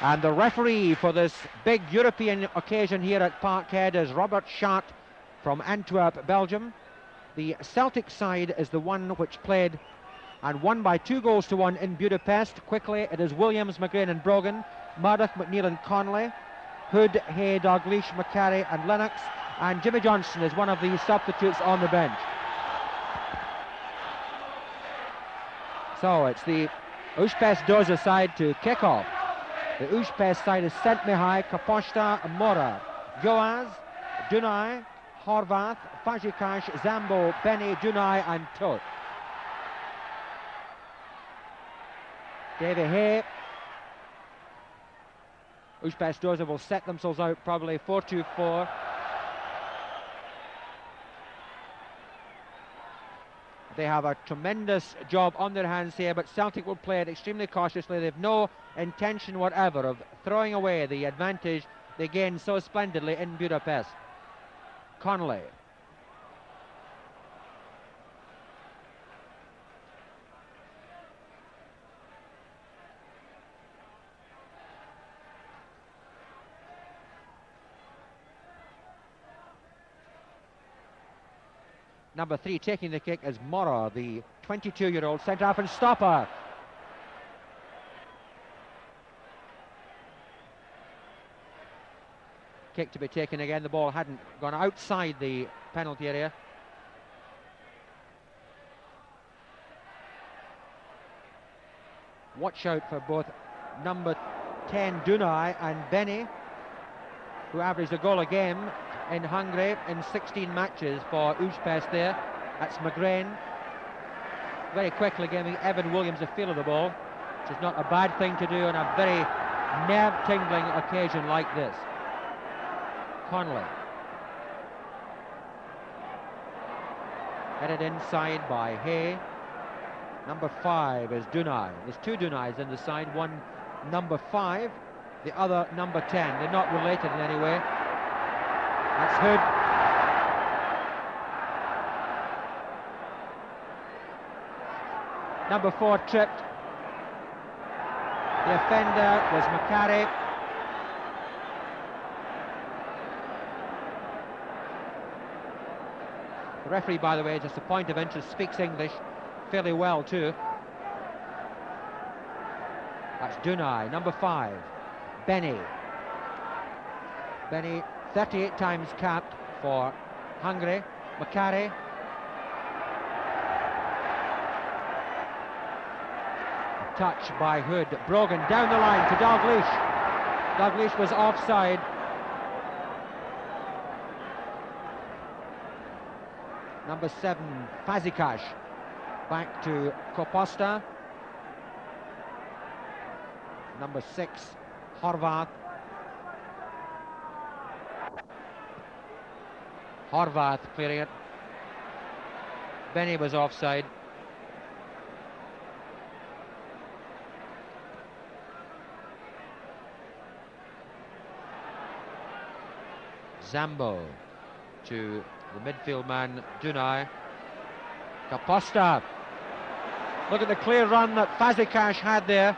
And the referee for this big European occasion here at Parkhead is Robert Schart from Antwerp, Belgium. The Celtic side is the one which played and won by 2-1 in Budapest. Quickly, it is Williams, McGrain and Brogan, Murdoch, McNeil and Connolly, Hood, Hay, Dalglish, McCarry and Lennox, and Jimmy Johnson is one of the substitutes on the bench. So it's the Ujpest Dosza side to kick off. The Ujpest side is Szentmihalyi, Kaposta, Mora, Joaz, Dunaj, Horvath, Fajikas, Zambo, Benny, Dunaj and Tot. Davy Hay. Ujpest Dosza will set themselves out probably 4-2-4. They have a tremendous job on their hands here, but Celtic will play it extremely cautiously. They've no intention whatever of throwing away the advantage they gained so splendidly in Budapest. Connolly. Number 3 taking the kick is Mora, the 22-year-old centre-half and stopper. Kick to be taken again. The ball hadn't gone outside the penalty area. Watch out for both number 10 Dunaj and Benny, who averaged a goal a game in Hungary in 16 matches for Ujpest there. That's McGrain. Very quickly giving Evan Williams a feel of the ball, which is not a bad thing to do on a very nerve-tingling occasion like this. Connolly. Headed inside by Hay. Number 5 is Dunaj. There's 2 Dunajs in the side, one number 5, the other number 10. They're not related in any way. That's Hood. Number 4 tripped. The offender was McCarry. The referee, by the way, just a point of interest, speaks English fairly well too. That's Dunaj. Number 5, Benny. Benny, 38 times capped for Hungary. McCarry. Touch by Hood. Brogan down the line to Dalglish. Dalglish was offside. Number 7, Fajikas. Back to Kaposta. Number 6, Horvath. Horvath clearing it. Benny was offside. Zambo to the midfield man Dunaj. Kaposta. Look at the clear run that Fajikas had there.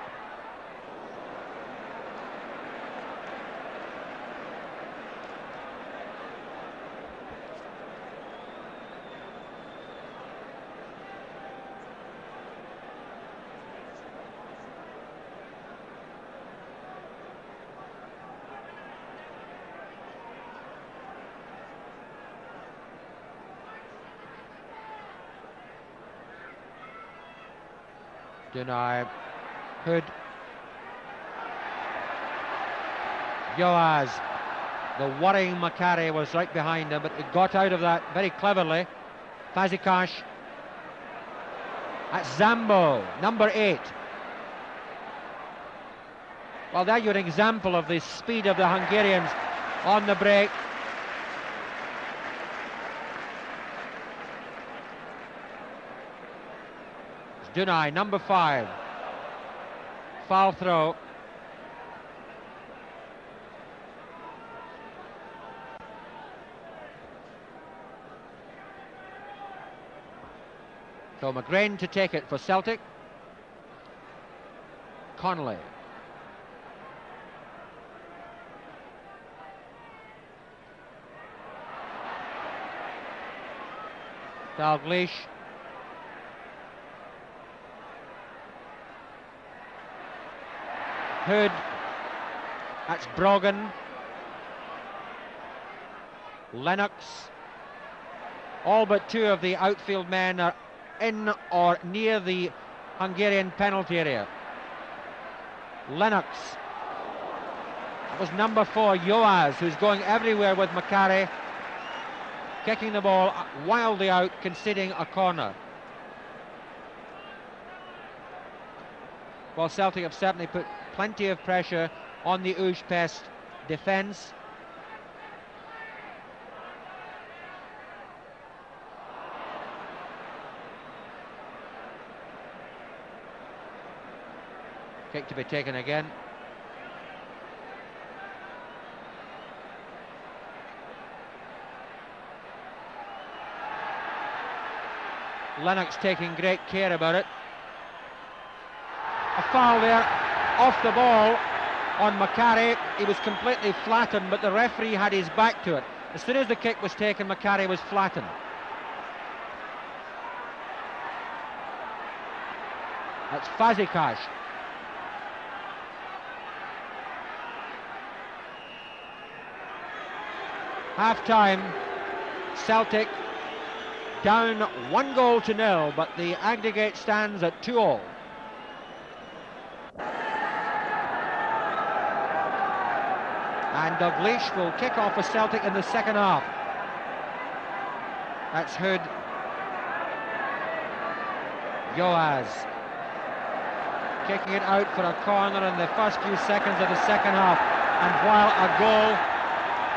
Dunaj, Hood, Joaz. The worrying McCarry was right behind him, but he got out of that very cleverly. Fajikas. That's Zambo, number 8. Well, there you're an example of the speed of the Hungarians on the break. Dunaj, number 5. Foul throw. So McGrain to take it for Celtic. Connolly. Dalglish. Hood. That's Brogan. Lennox. All but two of the outfield men are in or near the Hungarian penalty area. Lennox. That was number 4, Joaz, who's going everywhere with Macari, kicking the ball wildly out, conceding a corner. Well, Celtic have certainly put plenty of pressure on the Ujpest defence. Kick to be taken again. Lennox taking great care about it. A foul there, off the ball on Macari. He was completely flattened, but the referee had his back to it. As soon as the kick was taken, Macari was flattened. That's Fazekas. Half-time, Celtic down 1-0, but the aggregate stands at 2-2. And Dalglish will kick off for Celtic in the second half. That's Hood. Joaz kicking it out for a corner in the first few seconds of the second half. And while a goal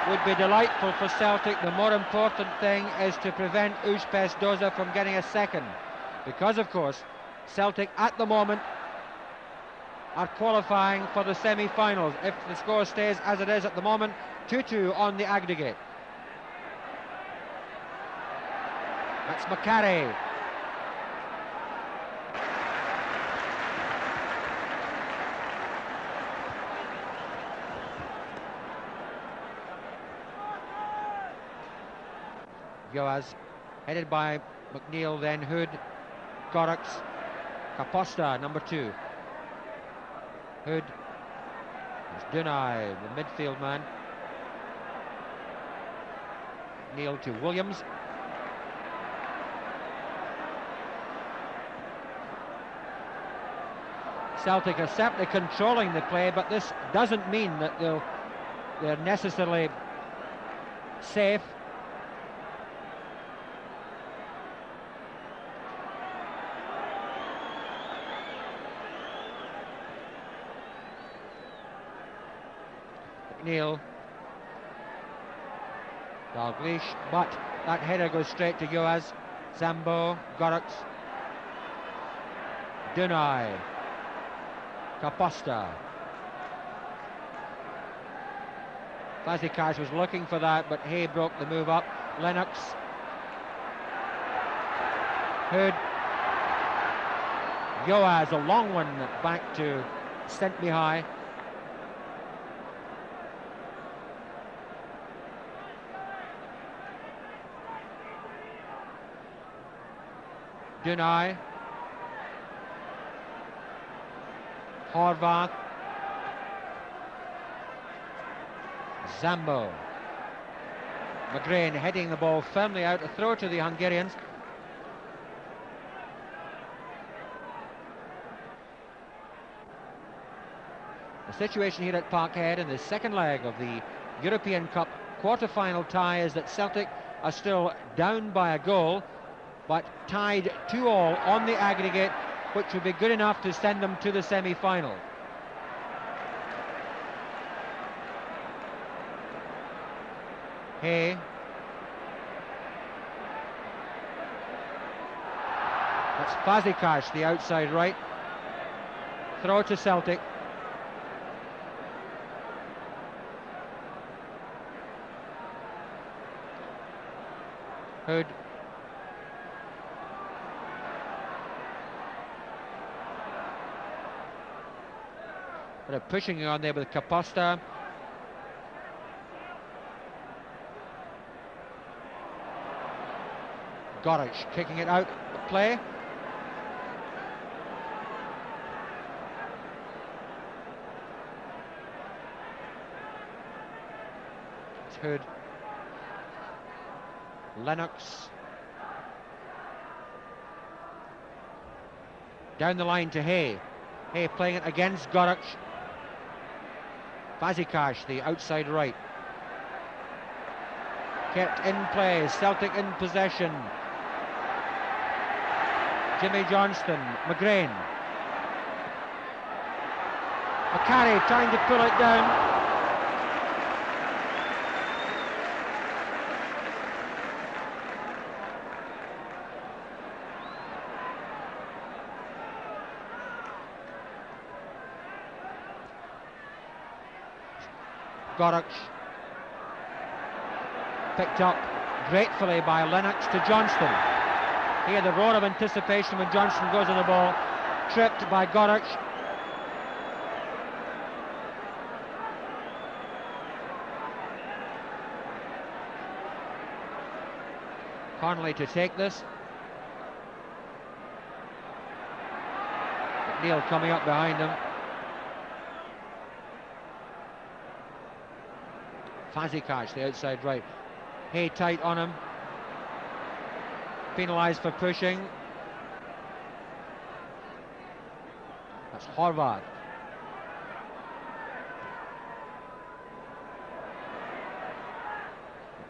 would be delightful for Celtic, the more important thing is to prevent Ujpest Dosza from getting a second, because of course Celtic at the moment are qualifying for the semi-finals if the score stays as it is at the moment, 2-2 on the aggregate. That's Macari. Joaz, headed by McNeil, then Hood, Gorux, Caposta, number 2. Hood, there's Dunai, the midfield man. Neil to Williams. Celtic are certainly controlling the play, but this doesn't mean that they're necessarily safe. McNeil, Dalglish, but that header goes straight to Joaz. Zambo, Gorux, Dunai, Caposta. Fazekas was looking for that, but Hay broke the move up. Lennox, Hood, Joaz, a long one back to Stentby High. Dunai, Horvath, Zambo, McGrain heading the ball firmly out, a throw to the Hungarians. The situation here at Parkhead in the second leg of the European Cup quarter-final tie is that Celtic are still down by a goal, but tied 2-2 on the aggregate, which would be good enough to send them to the semi-final. Hay. That's Fazekas, the outside right. Throw to Celtic. Hood. They're pushing on there with Caposta. Goric kicking it out of play. It's Hood. Lennox. Down the line to Hay. Hay playing it against Goric. Fazekas, the outside right. Kept in play, Celtic in possession. Jimmy Johnston, McGrain. McCarry trying to pull it down. Goric. Picked up gratefully by Lennox to Johnston. Here the roar of anticipation when Johnston goes on the ball. Tripped by Goric. Connolly to take this. McNeil coming up behind him. Fazekas, the outside right. Hay tight on him. Penalised for pushing. That's Horvath.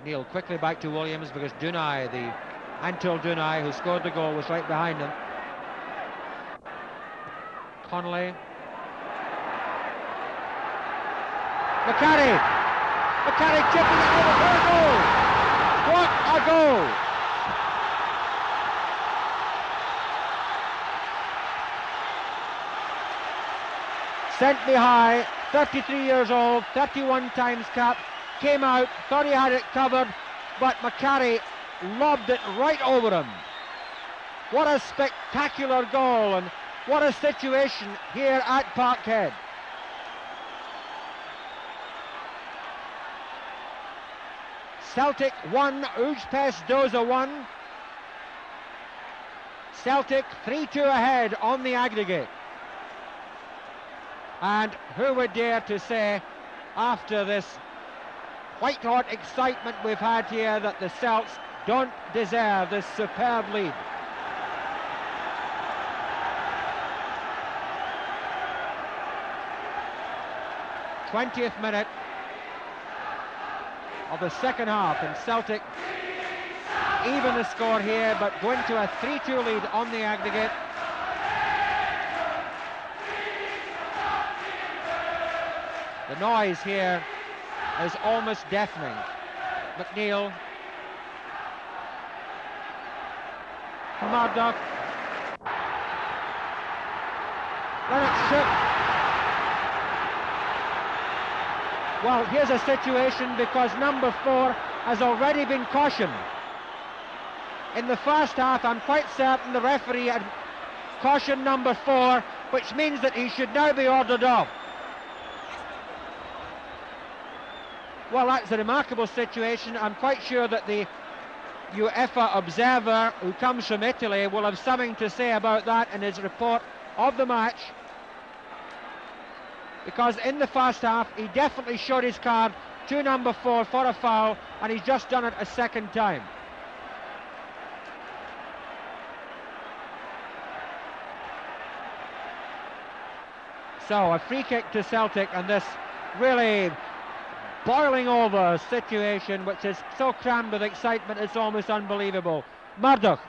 Neil quickly back to Williams because Dunai, the Antil Dunai who scored the goal, was right behind him. Connolly. McCarry. McCarry chipping it over for a goal. What a goal! Sent me high, 33 years old, 31 times cap, came out, thought he had it covered, but McCarry lobbed it right over him. What a spectacular goal and what a situation here at Parkhead. Celtic 1, Ujpest Dosza 1. Celtic 3-2 ahead on the aggregate. And who would dare to say, after this white-hot excitement we've had here, that the Celts don't deserve this superb lead. '20th minute of the second half, and Celtic even the score here, but going to a 3-2 lead on the aggregate. The noise here is almost deafening. McNeil. Murdoch. Lennox shook. Well, here's a situation because number 4 has already been cautioned. In the first half, I'm quite certain the referee had cautioned number 4, which means that he should now be ordered off. Well, that's a remarkable situation. I'm quite sure that the UEFA observer who comes from Italy will have something to say about that in his report of the match. Because in the first half, he definitely showed his card to number 4 for a foul, and he's just done it a second time. So, a free kick to Celtic, and this really boiling over situation, which is so crammed with excitement, it's almost unbelievable. Murdoch